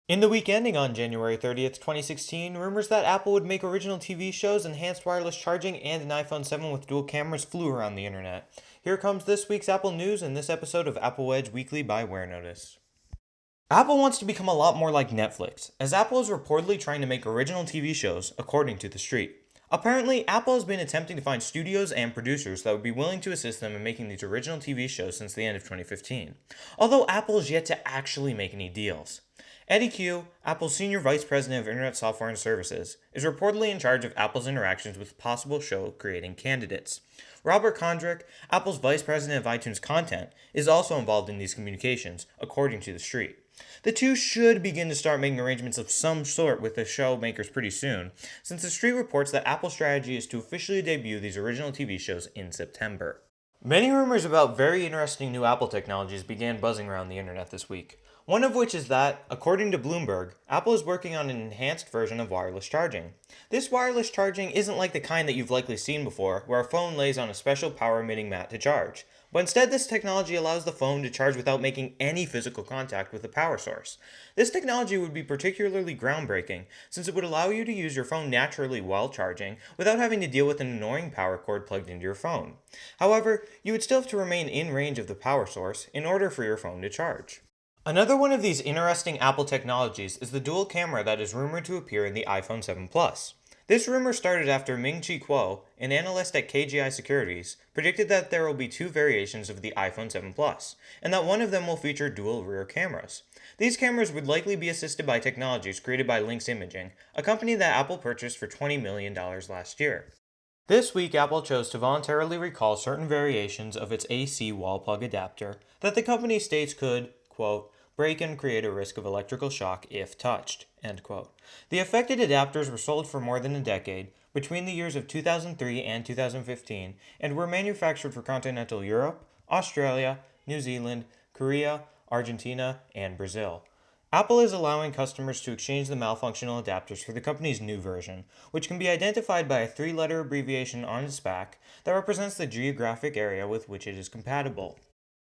In the week ending on January 30th, 2016, rumors that Apple would make original TV shows, enhanced wireless charging, and an iPhone 7 with dual cameras flew around the internet. Here comes this week's Apple news in this episode of Apple Wedge Weekly by Wear Notice. Apple wants to become a lot more like Netflix, as Apple is reportedly trying to make original TV shows, according to The Street. Apparently, Apple has been attempting to find studios and producers that would be willing to assist them in making these original TV shows since the end of 2015, although Apple is yet to actually make any deals. Eddie Q, Apple's Senior Vice President of Internet Software and Services, is reportedly in charge of Apple's interactions with possible show creating candidates. Robert Kondrick, Apple's Vice President of iTunes Content, is also involved in these communications, according to The Street. The two should begin to start making arrangements of some sort with the show makers pretty soon, since The Street reports that Apple's strategy is to officially debut these original TV shows in September. Many rumors about very interesting new Apple technologies began buzzing around the internet this week. One of which is that, according to Bloomberg, Apple is working on an enhanced version of wireless charging. This wireless charging isn't like the kind that you've likely seen before, where a phone lays on a special power-emitting mat to charge. But instead, this technology allows the phone to charge without making any physical contact with the power source. This technology would be particularly groundbreaking, since it would allow you to use your phone naturally while charging, without having to deal with an annoying power cord plugged into your phone. However, you would still have to remain in range of the power source in order for your phone to charge. Another one of these interesting Apple technologies is the dual camera that is rumored to appear in the iPhone 7 Plus. This rumor started after Ming-Chi Kuo, an analyst at KGI Securities, predicted that there will be two variations of the iPhone 7 Plus, and that one of them will feature dual rear cameras. These cameras would likely be assisted by technologies created by Lynx Imaging, a company that Apple purchased for $20 million last year. This week, Apple chose to voluntarily recall certain variations of its AC wall plug adapter that the company states could, quote, break and create a risk of electrical shock if touched, end quote. The affected adapters were sold for more than a decade, between the years of 2003 and 2015, and were manufactured for continental Europe, Australia, New Zealand, Korea, Argentina, and Brazil. Apple is allowing customers to exchange the malfunctional adapters for the company's new version, which can be identified by a three-letter abbreviation on its back that represents the geographic area with which it is compatible.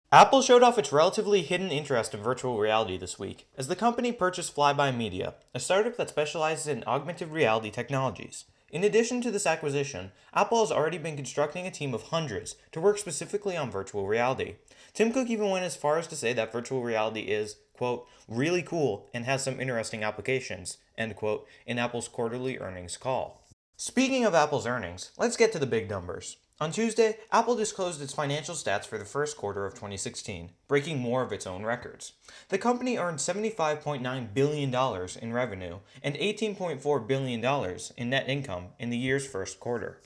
Apple showed off its relatively hidden interest in virtual reality this week, as the company purchased Flyby Media, a startup that specializes in augmented reality technologies. In addition to this acquisition, Apple has already been constructing a team of hundreds to work specifically on virtual reality. Tim Cook even went as far as to say that virtual reality is, quote, really cool and has some interesting applications, end quote, in Apple's quarterly earnings call. Speaking of Apple's earnings, let's get to the big numbers. On Tuesday, Apple disclosed its financial stats for the first quarter of 2016, breaking more of its own records. The company earned $75.9 billion in revenue and $18.4 billion in net income in the year's first quarter.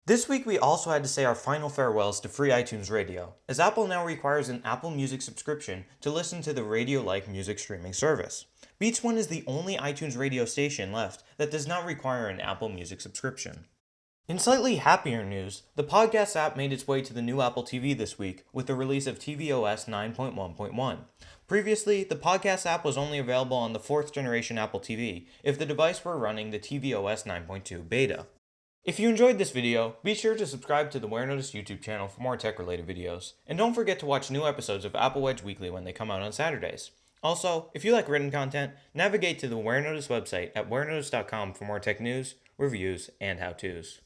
This week we also had to say our final farewells to free iTunes Radio, as Apple now requires an Apple Music subscription to listen to the radio-like music streaming service. Beats One is the only iTunes radio station left that does not require an Apple Music subscription. In slightly happier news, the podcast app made its way to the new Apple TV this week with the release of tvOS 9.1.1. Previously, the podcast app was only available on the 4th generation Apple TV if the device were running the tvOS 9.2 beta. If you enjoyed this video, be sure to subscribe to the Wear Notice YouTube channel for more tech-related videos, and don't forget to watch new episodes of Apple Wedge Weekly when they come out on Saturdays. Also, if you like written content, navigate to the Wear Notice website at wearnotice.com for more tech news, reviews, and how-tos.